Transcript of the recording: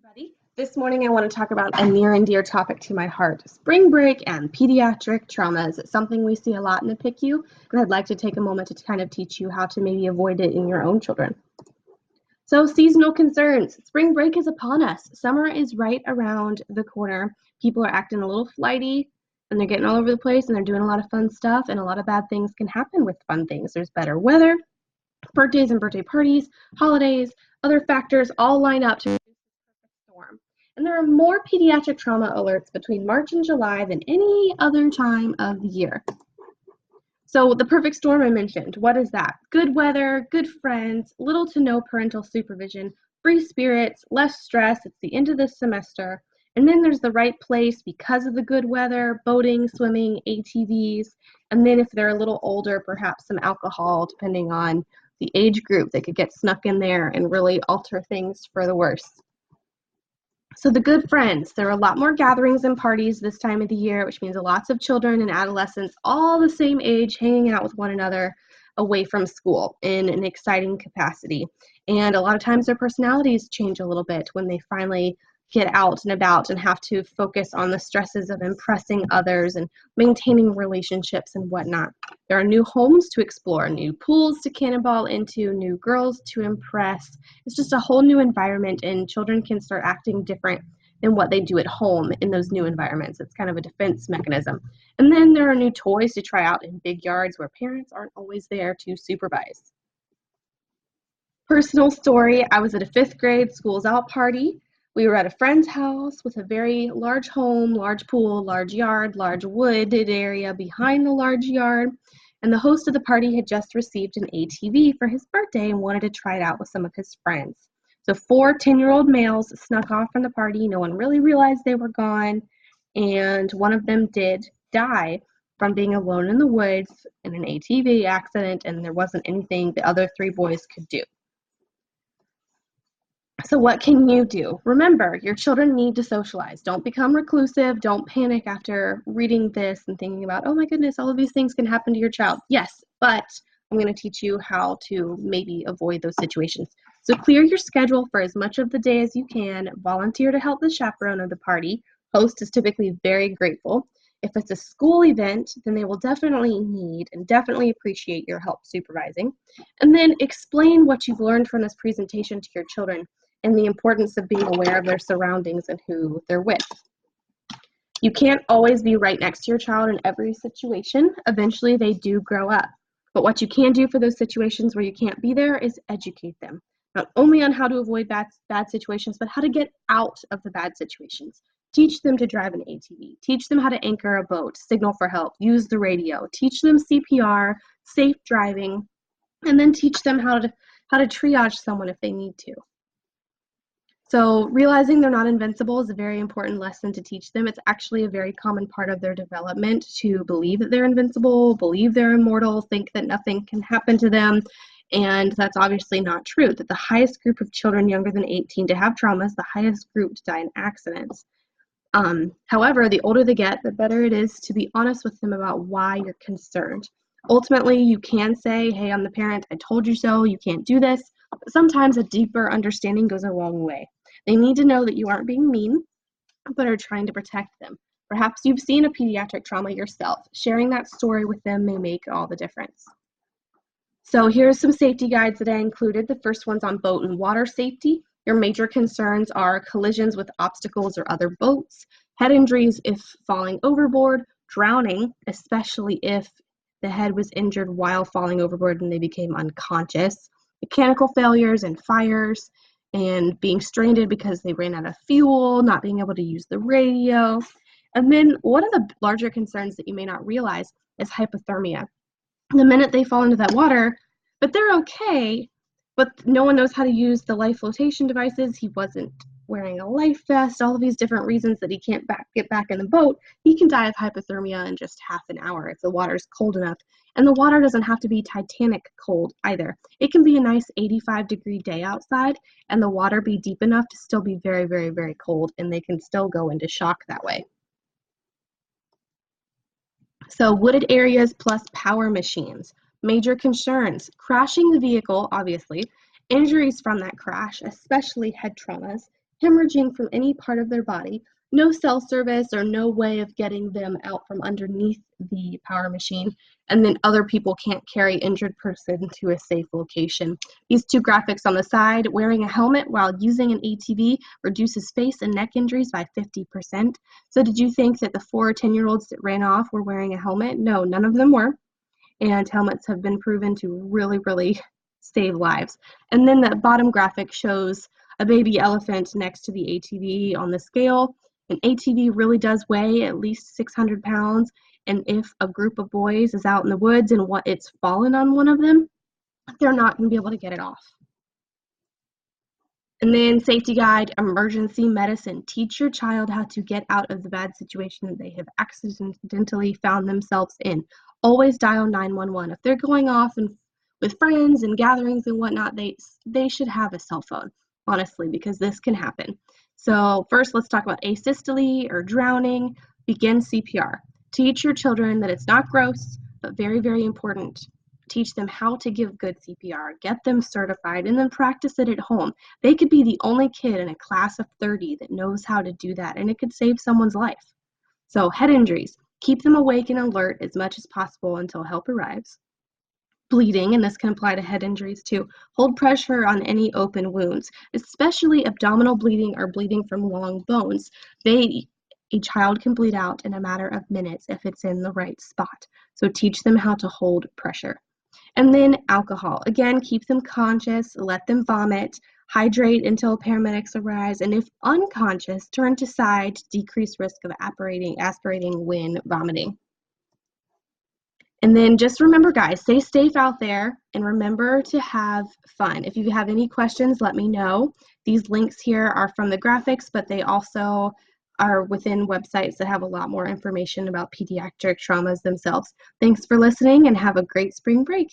everybody. This morning I want to talk about a near and dear topic to my heart, spring break and pediatric traumas. It's something we see a lot in the PICU, and I'd like to take a moment to kind of teach you how to maybe avoid it in your own children. So seasonal concerns. Spring break is upon us. Summer is right around the corner. People are acting a little flighty, and they're getting all over the place, and they're doing a lot of fun stuff, and a lot of bad things can happen with fun things. There's better weather, birthdays and birthday parties, holidays, other factors all line up to storm. And there are more pediatric trauma alerts between March and July than any other time of the year. So the perfect storm I mentioned, what is that? Good weather, good friends, little to no parental supervision, free spirits, less stress. It's the end of the semester. And then there's the right place because of the good weather, boating, swimming, ATVs. And then if they're a little older, perhaps some alcohol, depending on the age group that could get snuck in there and really alter things for the worse. So the good friends, there are a lot more gatherings and parties this time of the year, which means lots of children and adolescents all the same age hanging out with one another away from school in an exciting capacity. And a lot of times their personalities change a little bit when they finally get out and about and have to focus on the stresses of impressing others and maintaining relationships and whatnot. There are new homes to explore, new pools to cannonball into, new girls to impress. It's just a whole new environment, and children can start acting different than what they do at home in those new environments. It's kind of a defense mechanism. And then there are new toys to try out in big yards where parents aren't always there to supervise. Personal story, I was at a 5th grade schools out party. We were at a friend's house with a very large home, large pool, large yard, large wooded area behind the large yard. And the host of the party had just received an ATV for his birthday and wanted to try it out with some of his friends. So 4 10-year-old males snuck off from the party. No one really realized they were gone. And one of them did die from being alone in the woods in an ATV accident, and there wasn't anything the other 3 boys could do. So what can you do? Remember, your children need to socialize. Don't become reclusive. Don't panic after reading this and thinking about, oh my goodness, all of these things can happen to your child. Yes, but I'm going to teach you how to maybe avoid those situations. So clear your schedule for as much of the day as you can. Volunteer to help the chaperone of the party. Host is typically very grateful. If it's a school event, then they will definitely need and definitely appreciate your help supervising. And then explain what you've learned from this presentation to your children and the importance of being aware of their surroundings and who they're with. You can't always be right next to your child in every situation. Eventually, they do grow up. But what you can do for those situations where you can't be there is educate them, not only on how to avoid bad situations, but how to get out of the bad situations. Teach them to drive an ATV. Teach them how to anchor a boat, signal for help, use the radio. Teach them CPR, safe driving, and then teach them how to triage someone if they need to. So realizing they're not invincible is a very important lesson to teach them. It's actually a very common part of their development to believe that they're invincible, believe they're immortal, think that nothing can happen to them. And that's obviously not true, that the highest group of children younger than 18 to have traumas, the highest group to die in accidents. However, the older they get, the better it is to be honest with them about why you're concerned. Ultimately, you can say, hey, I'm the parent, I told you so, you can't do this. But sometimes a deeper understanding goes a long way. They need to know that you aren't being mean, but are trying to protect them. Perhaps you've seen a pediatric trauma yourself. Sharing that story with them may make all the difference. So here's some safety guides that I included. The first one's on boat and water safety. Your major concerns are collisions with obstacles or other boats, head injuries if falling overboard, drowning, especially if the head was injured while falling overboard and they became unconscious, mechanical failures and fires, and being stranded because they ran out of fuel, not being able to use the radio. And then one of the larger concerns that you may not realize is hypothermia. The minute they fall into that water, but they're okay, but no one knows how to use the life flotation devices. He wasn't wearing a life vest, all of these different reasons that he can't get back in the boat. He can die of hypothermia in just half an hour if the water's cold enough. And the water doesn't have to be Titanic cold either. It can be a nice 85-degree day outside and the water be deep enough to still be very, very, very cold, and they can still go into shock that way. So wooded areas plus power machines. Major concerns, crashing the vehicle, obviously, injuries from that crash, especially head traumas, hemorrhaging from any part of their body, no cell service or no way of getting them out from underneath the power machine, and then other people can't carry injured person to a safe location. These two graphics on the side, wearing a helmet while using an ATV reduces face and neck injuries by 50%. So did you think that the 4 10-year-olds that ran off were wearing a helmet? No, none of them were. And helmets have been proven to really, really save lives. And then the bottom graphic shows a baby elephant next to the ATV on the scale. An ATV really does weigh at least 600 pounds. And if a group of boys is out in the woods and it's fallen on one of them, they're not going to be able to get it off. And then safety guide, emergency medicine. Teach your child how to get out of the bad situation that they have accidentally found themselves in. Always dial 911. If they're going off and with friends and gatherings and whatnot, they should have a cell phone, honestly, because this can happen. So first, let's talk about asystole or drowning. Begin CPR. Teach your children that it's not gross, but very, very important. Teach them how to give good CPR, get them certified, and then practice it at home. They could be the only kid in a class of 30 that knows how to do that, and it could save someone's life. So head injuries, keep them awake and alert as much as possible until help arrives. Bleeding, and this can apply to head injuries too. Hold pressure on any open wounds, especially abdominal bleeding or bleeding from long bones. A child can bleed out in a matter of minutes if it's in the right spot. So teach them how to hold pressure. And then alcohol. Again, keep them conscious, let them vomit, hydrate until paramedics arrive, and if unconscious, turn to side to decrease risk of aspirating when vomiting. And then just remember, guys, stay safe out there and remember to have fun. If you have any questions, let me know. These links here are from the graphics, but they also are within websites that have a lot more information about pediatric traumas themselves. Thanks for listening and have a great spring break.